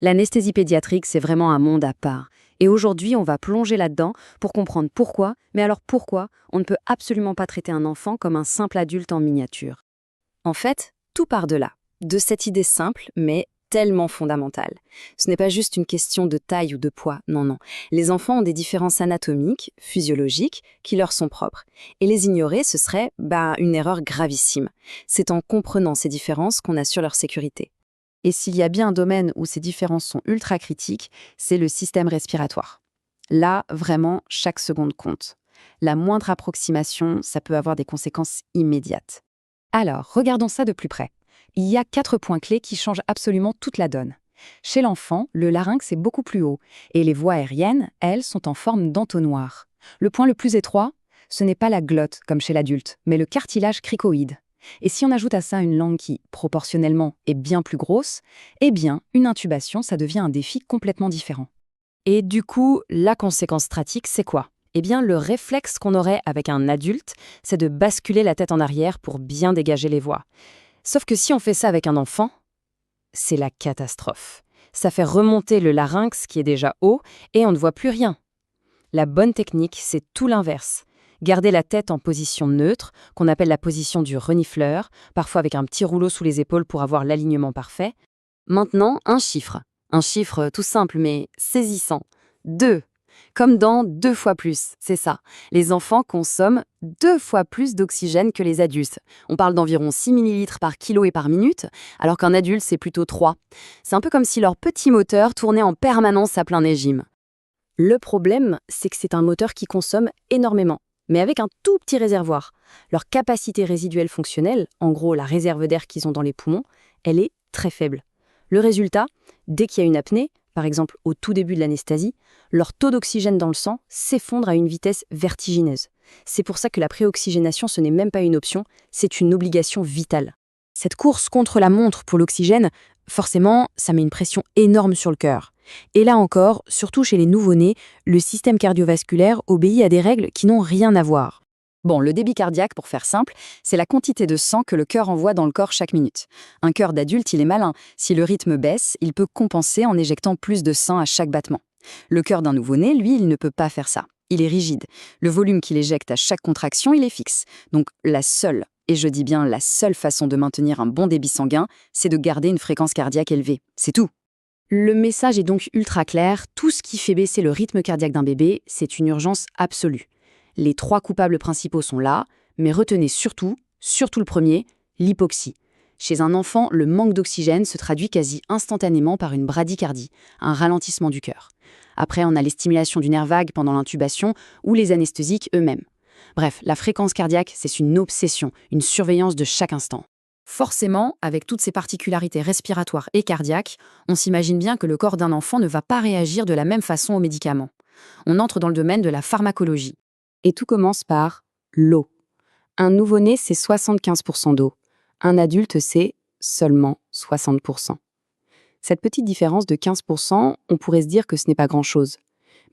L'anesthésie pédiatrique, c'est vraiment un monde à part. Et aujourd'hui, on va plonger là-dedans pour comprendre pourquoi, mais alors pourquoi on ne peut absolument pas traiter un enfant comme un simple adulte en miniature. En fait, tout part de là, de cette idée simple, mais tellement fondamentale. Ce n'est pas juste une question de taille ou de poids, non, non. Les enfants ont des différences anatomiques, physiologiques, qui leur sont propres. Et les ignorer, ce serait, une erreur gravissime. C'est en comprenant ces différences qu'on assure leur sécurité. Et s'il y a bien un domaine où ces différences sont ultra critiques, c'est le système respiratoire. Là, vraiment, chaque seconde compte. La moindre approximation, ça peut avoir des conséquences immédiates. Alors, regardons ça de plus près. Il y a 4 points clés qui changent absolument toute la donne. Chez l'enfant, le larynx est beaucoup plus haut, et les voies aériennes, elles, sont en forme d'entonnoir. Le point le plus étroit, ce n'est pas la glotte, comme chez l'adulte, mais le cartilage cricoïde. Et si on ajoute à ça une langue qui, proportionnellement, est bien plus grosse, eh bien, une intubation, ça devient un défi complètement différent. Et du coup, la conséquence pratique, c'est quoi? Eh bien, le réflexe qu'on aurait avec un adulte, c'est de basculer la tête en arrière pour bien dégager les voies. Sauf que si on fait ça avec un enfant, c'est la catastrophe. Ça fait remonter le larynx qui est déjà haut et on ne voit plus rien. La bonne technique, c'est tout l'inverse. Garder la tête en position neutre, qu'on appelle la position du renifleur, parfois avec un petit rouleau sous les épaules pour avoir l'alignement parfait. Maintenant, un chiffre. Un chiffre tout simple mais saisissant. 2. Comme dans 2 fois plus, c'est ça. Les enfants consomment 2 fois plus d'oxygène que les adultes. On parle d'environ 6 millilitres par kilo et par minute, alors qu'un adulte, c'est plutôt 3. C'est un peu comme si leur petit moteur tournait en permanence à plein régime. Le problème, c'est que c'est un moteur qui consomme énormément, mais avec un tout petit réservoir. Leur capacité résiduelle fonctionnelle, en gros la réserve d'air qu'ils ont dans les poumons, elle est très faible. Le résultat, dès qu'il y a une apnée, par exemple au tout début de l'anesthésie, leur taux d'oxygène dans le sang s'effondre à une vitesse vertigineuse. C'est pour ça que la préoxygénation, ce n'est même pas une option, c'est une obligation vitale. Cette course contre la montre pour l'oxygène, forcément, ça met une pression énorme sur le cœur. Et là encore, surtout chez les nouveau-nés, le système cardiovasculaire obéit à des règles qui n'ont rien à voir. Bon, le débit cardiaque, pour faire simple, c'est la quantité de sang que le cœur envoie dans le corps chaque minute. Un cœur d'adulte, il est malin. Si le rythme baisse, il peut compenser en éjectant plus de sang à chaque battement. Le cœur d'un nouveau-né, lui, il ne peut pas faire ça. Il est rigide. Le volume qu'il éjecte à chaque contraction, il est fixe. Donc la seule, et je dis bien la seule façon de maintenir un bon débit sanguin, c'est de garder une fréquence cardiaque élevée. C'est tout. Le message est donc ultra clair, tout ce qui fait baisser le rythme cardiaque d'un bébé, c'est une urgence absolue. Les 3 coupables principaux sont là, mais retenez surtout le premier, l'hypoxie. Chez un enfant, le manque d'oxygène se traduit quasi instantanément par une bradycardie, un ralentissement du cœur. Après, on a les stimulations du nerf vague pendant l'intubation ou les anesthésiques eux-mêmes. Bref, la fréquence cardiaque, c'est une obsession, une surveillance de chaque instant. Forcément, avec toutes ces particularités respiratoires et cardiaques, on s'imagine bien que le corps d'un enfant ne va pas réagir de la même façon aux médicaments. On entre dans le domaine de la pharmacologie. Et tout commence par l'eau. Un nouveau-né, c'est 75% d'eau. Un adulte, c'est seulement 60%. Cette petite différence de 15%, on pourrait se dire que ce n'est pas grand-chose.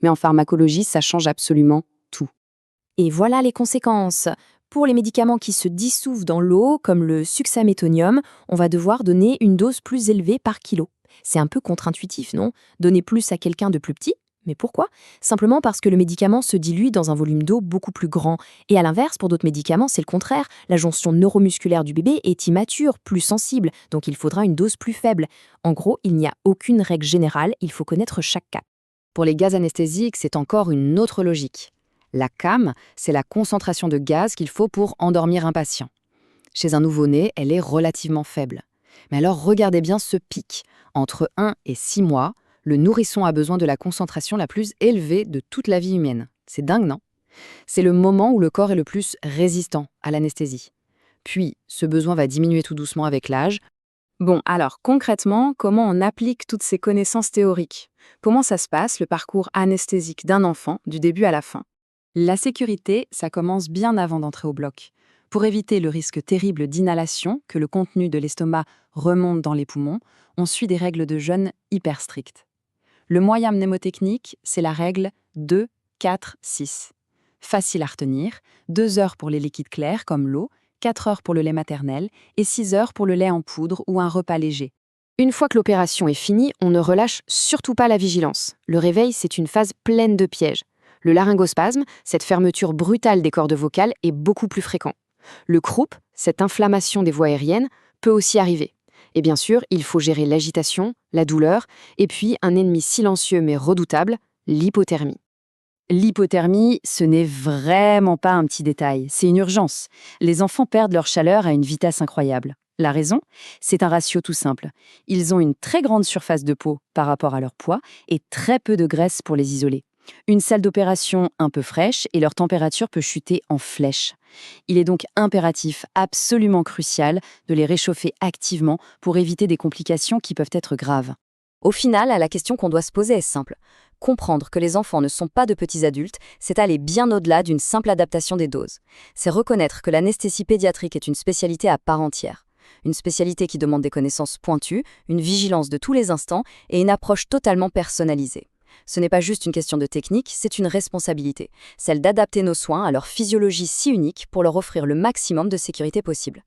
Mais en pharmacologie, ça change absolument tout. Et voilà les conséquences. Pour les médicaments qui se dissouvent dans l'eau, comme le suxamétonium, on va devoir donner une dose plus élevée par kilo. C'est un peu contre-intuitif, non? Donner plus à quelqu'un de plus petit? Mais pourquoi? Simplement parce que le médicament se dilue dans un volume d'eau beaucoup plus grand. Et à l'inverse, pour d'autres médicaments, c'est le contraire. La jonction neuromusculaire du bébé est immature, plus sensible, donc il faudra une dose plus faible. En gros, il n'y a aucune règle générale, il faut connaître chaque cas. Pour les gaz anesthésiques, c'est encore une autre logique. La CAM, c'est la concentration de gaz qu'il faut pour endormir un patient. Chez un nouveau-né, elle est relativement faible. Mais alors regardez bien ce pic. Entre 1 et 6 mois, le nourrisson a besoin de la concentration la plus élevée de toute la vie humaine. C'est dingue, non? C'est le moment où le corps est le plus résistant à l'anesthésie. Puis, ce besoin va diminuer tout doucement avec l'âge. Bon, alors concrètement, comment on applique toutes ces connaissances théoriques? Comment ça se passe, le parcours anesthésique d'un enfant, du début à la fin? La sécurité, ça commence bien avant d'entrer au bloc. Pour éviter le risque terrible d'inhalation, que le contenu de l'estomac remonte dans les poumons, on suit des règles de jeûne hyper strictes. Le moyen mnémotechnique, c'est la règle 2, 4, 6. Facile à retenir, 2 heures pour les liquides clairs comme l'eau, 4 heures pour le lait maternel et 6 heures pour le lait en poudre ou un repas léger. Une fois que l'opération est finie, on ne relâche surtout pas la vigilance. Le réveil, c'est une phase pleine de pièges. Le laryngospasme, cette fermeture brutale des cordes vocales, est beaucoup plus fréquent. Le croup, cette inflammation des voies aériennes, peut aussi arriver. Et bien sûr, il faut gérer l'agitation, la douleur, et puis un ennemi silencieux mais redoutable, l'hypothermie. L'hypothermie, ce n'est vraiment pas un petit détail, c'est une urgence. Les enfants perdent leur chaleur à une vitesse incroyable. La raison? C'est un ratio tout simple. Ils ont une très grande surface de peau par rapport à leur poids et très peu de graisse pour les isoler. Une salle d'opération un peu fraîche et leur température peut chuter en flèche. Il est donc impératif, absolument crucial, de les réchauffer activement pour éviter des complications qui peuvent être graves. Au final, la question qu'on doit se poser est simple. Comprendre que les enfants ne sont pas de petits adultes, c'est aller bien au-delà d'une simple adaptation des doses. C'est reconnaître que l'anesthésie pédiatrique est une spécialité à part entière. Une spécialité qui demande des connaissances pointues, une vigilance de tous les instants et une approche totalement personnalisée. Ce n'est pas juste une question de technique, c'est une responsabilité, celle d'adapter nos soins à leur physiologie si unique pour leur offrir le maximum de sécurité possible.